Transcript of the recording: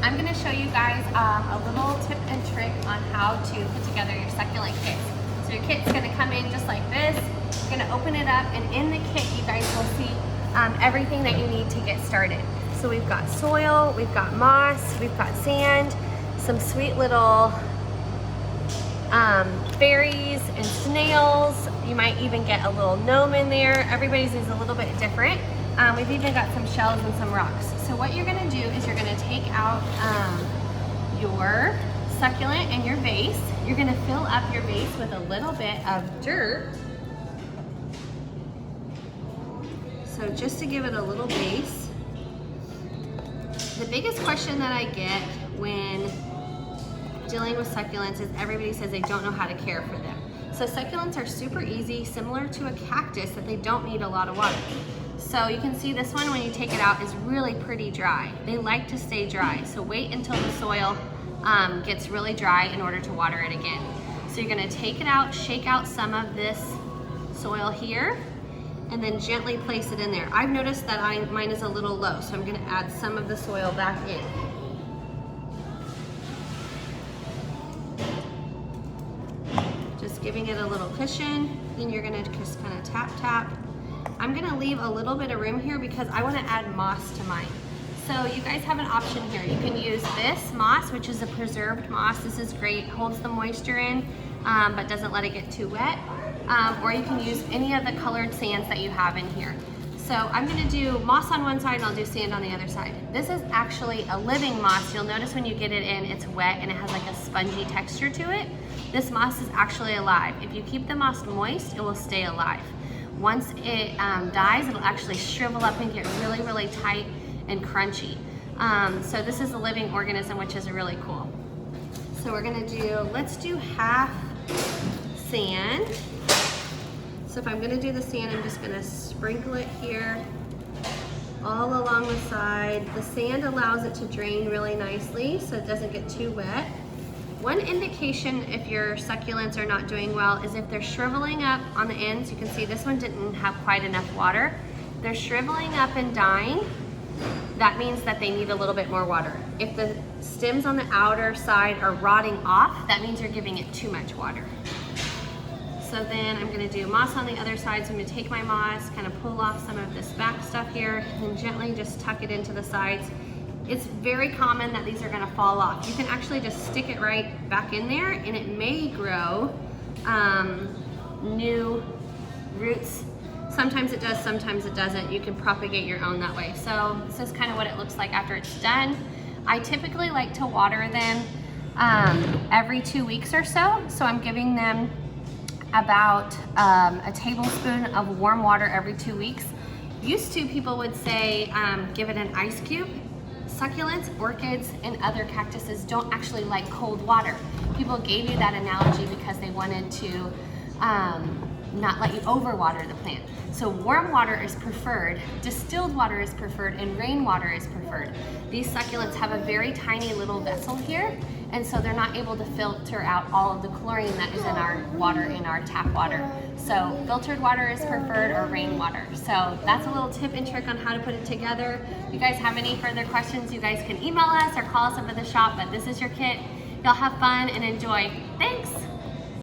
I'm gonna show you guys a little tip and trick on how to put together your succulent kit. So your kit's gonna come in just like this. You're gonna open it up, and in the kit you guys will see everything that you need to get started. So we've got soil, we've got moss, we've got sand, some sweet little berries and snails. You might even get a little gnome in there. Everybody's is a little bit different. We've even got some shells and some rocks. So what you're gonna do is you're gonna take out your succulent and your vase. You're gonna fill up your vase with a little bit of dirt. So just to give it a little base. The biggest question that I get when dealing with succulents is everybody says they don't know how to care for them. So succulents are super easy, similar to a cactus, that they don't need a lot of water. So you can see this one, when you take it out, is really pretty dry. They like to stay dry, so wait until the soil gets really dry in order to water it again. So you're gonna take it out, shake out some of this soil here, and then gently place it in there. I've noticed that mine is a little low, so I'm gonna add some of the soil back in. Just giving it a little cushion, then you're gonna just kind of tap, tap. I'm gonna leave a little bit of room here because I wanna add moss to mine. So you guys have an option here. You can use this moss, which is a preserved moss. This is great, holds the moisture in, but doesn't let it get too wet. Or you can use any of the colored sands that you have in here. So I'm gonna do moss on one side and I'll do sand on the other side. This is actually a living moss. You'll notice when you get it in, it's wet and it has like a spongy texture to it. This moss is actually alive. If you keep the moss moist, it will stay alive. Once it dies, it'll actually shrivel up and get really, really tight and crunchy. So this is a living organism, which is really cool. So we're gonna do, let's do half sand. So if I'm gonna do the sand, I'm just gonna sprinkle it here all along the side. The sand allows it to drain really nicely so it doesn't get too wet. One indication if your succulents are not doing well is if they're shriveling up on the ends. You can see this one didn't have quite enough water. If they're shriveling up and dying, that means that they need a little bit more water. If the stems on the outer side are rotting off, that means you're giving it too much water. So then I'm gonna do moss on the other side. So I'm gonna take my moss, kind of pull off some of this back stuff here, and gently just tuck it into the sides. It's very common that these are gonna fall off. You can actually just stick it right back in there and it may grow new roots. Sometimes it does, sometimes it doesn't. You can propagate your own that way. So this is kind of what it looks like after it's done. I typically like to water them every 2 weeks or so. So I'm giving them about a tablespoon of warm water every 2 weeks. Used to, people would say give it an ice cube. Succulents, orchids, and other cactuses don't actually like cold water. People gave you that analogy because they wanted to not let you overwater the plant. So warm water is preferred, distilled water is preferred, and rainwater is preferred. These succulents have a very tiny little vessel here, and so they're not able to filter out all of the chlorine that is in our water, in our tap water. So filtered water is preferred, or rainwater. So that's a little tip and trick on how to put it together. If you guys have any further questions, you guys can email us or call us up at the shop, but this is your kit. Y'all have fun and enjoy. Thanks.